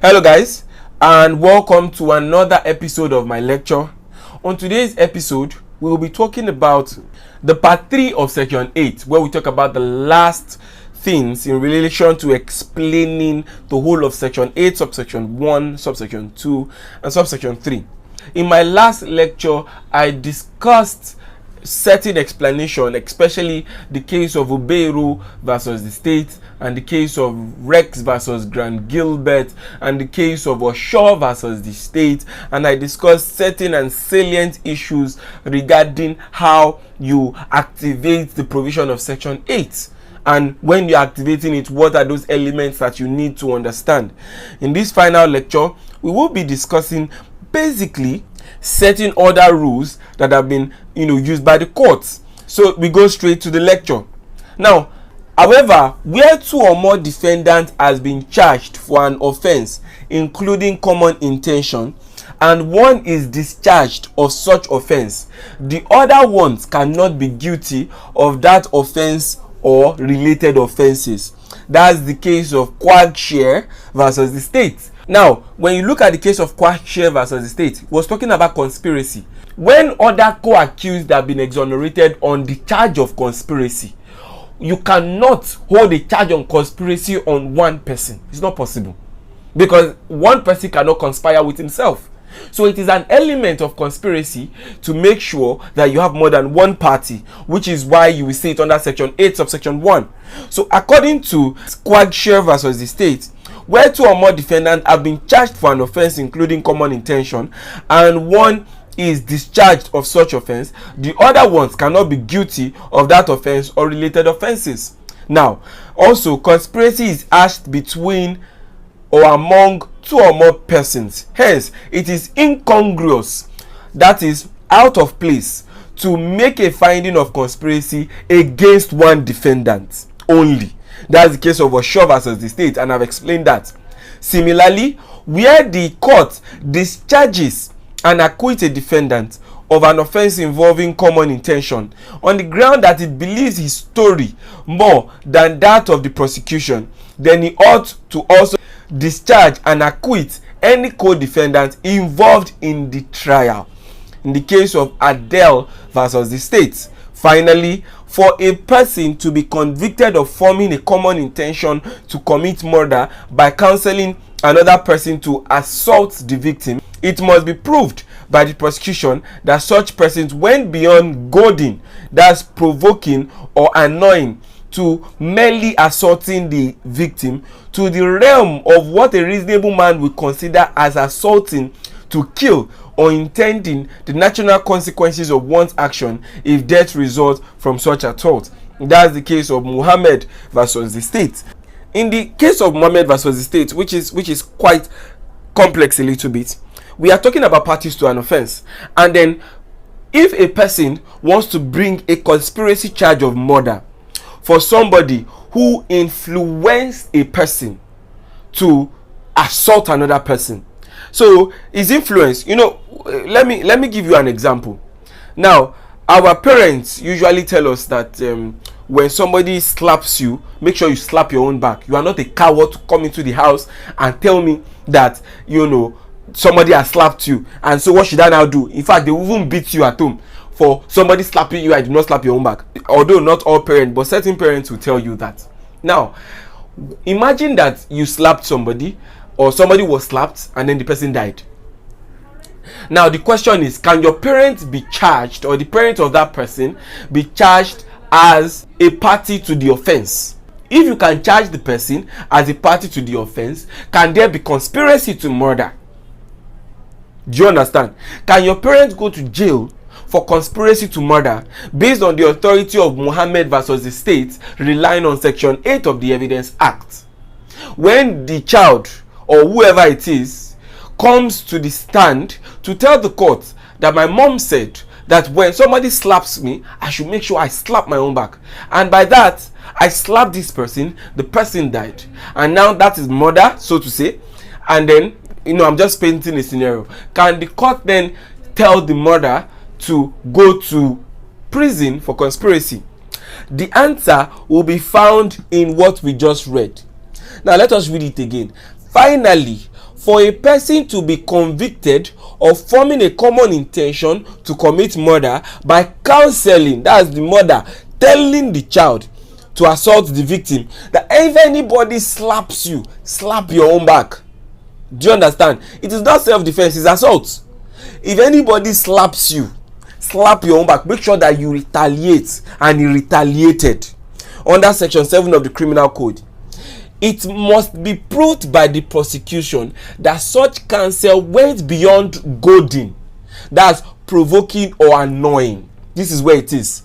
Hello guys, and welcome to another episode of my lecture. On today's episode, we will be talking about the part 3 of section 8, where we talk about the last things in relation to explaining the whole of section 8, subsection 1, subsection 2, and subsection 3. In my last lecture, I discussed certain explanation, especially the case of UBIERHO versus the state, and the case of Rex versus Grant Gilbert, and the case of OSHO versus the state, and I discussed certain and salient issues regarding how you activate the provision of section 8. And when you're activating it, what are those elements that you need to understand? In this final lecture, we will be discussing basically certain other rules that have been used by the courts. So we go straight to the lecture. Now, however, where two or more defendants has been charged for an offense including common intention, and one is discharged of such offense, the other ones cannot be guilty of that offense or related offenses. That's the case of Quagshare versus the state. Now, when you look at the case of Quagshare versus the state, it was talking about conspiracy. When other co-accused have been exonerated on the charge of conspiracy, you cannot hold a charge on conspiracy on one person. It's not possible, because one person cannot conspire with himself. So it is an element of conspiracy to make sure that you have more than one party, which is why you will see it under section 8 subsection 1. So according to Quagshare versus the state, where two or more defendants have been charged for an offense including common intention, and one is discharged of such offense, the other ones cannot be guilty of that offense or related offenses. Now, also, conspiracy is acted between or among two or more persons. Hence, it is incongruous, that is out of place, to make a finding of conspiracy against one defendant only. That's the case of OSHO versus the state, and I've explained that. Similarly, where the court discharges and acquits a defendant of an offense involving common intention on the ground that it believes his story more than that of the prosecution, then he ought to also discharge and acquit any co-defendant involved in the trial. In the case of ADELE versus the state. Finally, for a person to be convicted of forming a common intention to commit murder by counseling another person to assault the victim, it must be proved by the prosecution that such persons went beyond goading, that's provoking or annoying, to merely assaulting the victim, to the realm of what a reasonable man would consider as assaulting to kill or intending the natural consequences of one's action if death results from such assault. That's the case of MOHAMMED versus the state. In the case of MOHAMMED versus the state, which is quite complex a little bit, we are talking about parties to an offense. And then if a person wants to bring a conspiracy charge of murder for somebody who influenced a person to assault another person, so his influence, let me give you an example. Now, our parents usually tell us that when somebody slaps you, make sure you slap your own back. You are not a coward to come into the house and tell me that somebody has slapped you, and so what should I now do? In fact, they will even beat you at home for somebody slapping you. I do not slap your own back. Although not all parents, but certain parents will tell you that. Now, imagine that you slapped somebody, or somebody was slapped and then the person died. Now the question is, can your parents be charged, or the parent of that person be charged as a party to the offense? If you can charge the person as a party to the offense, can there be conspiracy to murder? Do you understand? Can your parents go to jail for conspiracy to murder based on the authority of MOHAMMED versus the state, relying on section 8 of the Evidence Act? When the child or whoever it is comes to the stand to tell the court that my mom said that when somebody slaps me, I should make sure I slap my own back, and by that I slapped this person, the person died, and now that is murder, so to say, and then I'm just painting a scenario. Can the court then tell the murderer to go to prison for conspiracy? The answer will be found in what we just read. Now let us read it again. Finally, for a person to be convicted of forming a common intention to commit murder by counseling, that's the mother telling the child to assault the victim, that if anybody slaps you, slap your own back. Do you understand? It is not self-defense, it's assault. If anybody slaps you, slap your own back. Make sure that you retaliate, and he retaliated under section 7 of the criminal code. It must be proved by the prosecution that such counsel went beyond goading, that's provoking or annoying. This is where it is.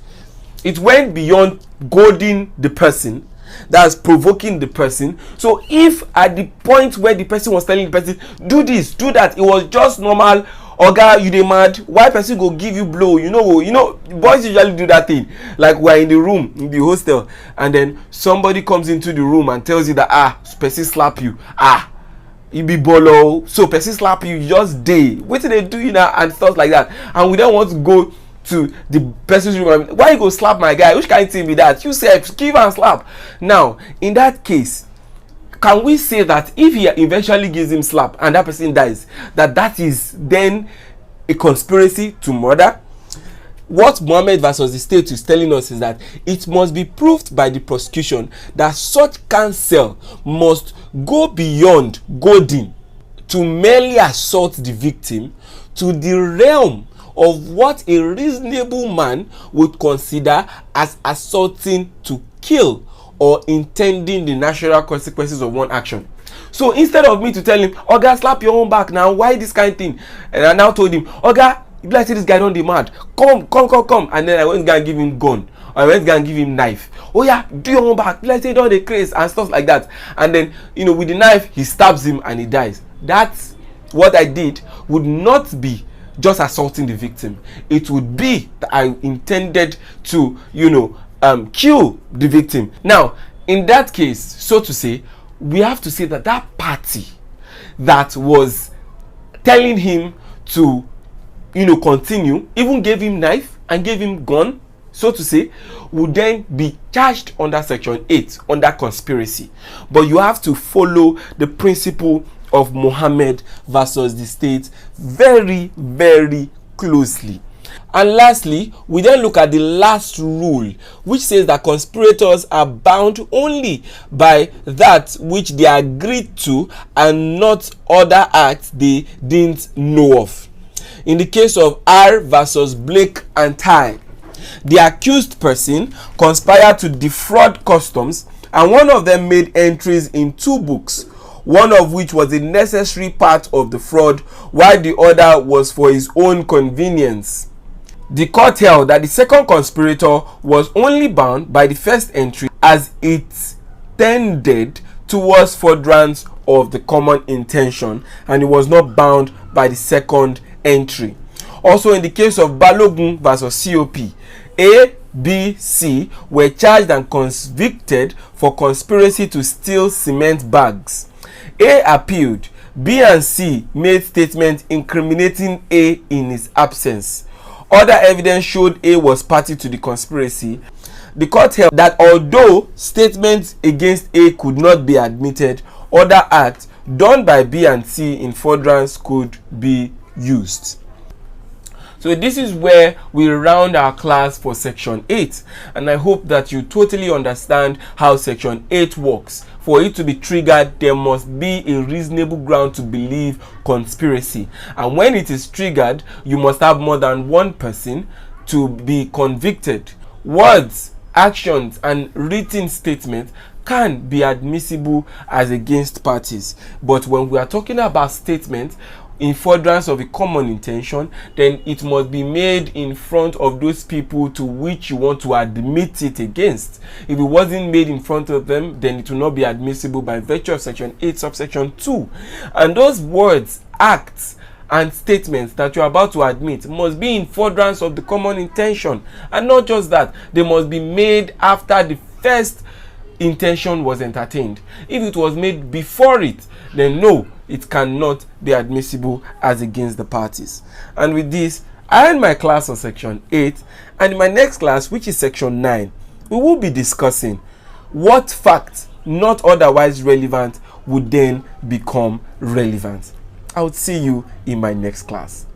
It went beyond goading the person, that's provoking the person. So if at the point where the person was telling the person, do this, do that, it was just normal, oga, you dey mad, why person go give you blow? You know boys usually do that thing, like we're in the room in the hostel, and then somebody comes into the room and tells you that person slap you, you be bolo, so person slap you, just day, what they do you now, and stuff like that. And we don't want to go to the person's room. Why you go slap my guy? Which kind of thing be that? You say give and slap. Now in that case, can we say that if he eventually gives him slap and that person dies, that is then a conspiracy to murder? What Mohammed versus the state is telling us is that it must be proved by the prosecution that such counsel must go beyond goading to merely assault the victim to the realm of what a reasonable man would consider as assaulting to kill or intending the natural consequences of one action. So instead of me to tell him, oga, slap your own back now, why this kind of thing? And I now told him, oga, if I say this guy don't demand, come. And then I went to give him gun, or I went to give him knife. Oh yeah, do your own back, let's say don't the craze and stuff like that. And then, with the knife, he stabs him and he dies. That's what I did would not be just assaulting the victim. It would be that I intended to, kill the victim. Now, in that case, so to say, we have to say that party that was telling him to, continue, even gave him knife and gave him gun, so to say, would then be charged under section 8 under conspiracy. But you have to follow the principle of Mohammed versus the state very, very closely. And lastly, we then look at the last rule, which says that conspirators are bound only by that which they agreed to and not other acts they didn't know of. In the case of R versus Blake and Ty, the accused person conspired to defraud customs, and one of them made entries in 2 books, one of which was a necessary part of the fraud, while the other was for his own convenience. The court held that the second conspirator was only bound by the first entry as it tended towards furtherance of the common intention, and it was not bound by the second entry. Also, in the case of Balogun versus COP, A, B, C were charged and convicted for conspiracy to steal cement bags. A appealed. B and C made statements incriminating A in his absence. Other evidence showed A was party to the conspiracy. The court held that although statements against A could not be admitted, other acts done by B and C in furtherance could be used. So this is where we round our class for section 8, and I hope that you totally understand how section 8 works. For it to be triggered, there must be a reasonable ground to believe conspiracy, and when it is triggered, you must have more than one person to be convicted. Words, actions, and written statements can be admissible as against parties, but when we are talking about statements in furtherance of a common intention, then it must be made in front of those people to which you want to admit it against. If it wasn't made in front of them, then it will not be admissible by virtue of section 8 subsection 2. And those words, acts, and statements that you are about to admit must be in furtherance of the common intention. And not just that, they must be made after the first intention was entertained. If it was made before it, then no, it cannot be admissible as against the parties. And with this, I end my class on section 8, and in my next class, which is section 9, we will be discussing what facts not otherwise relevant would then become relevant. I would see you in my next class.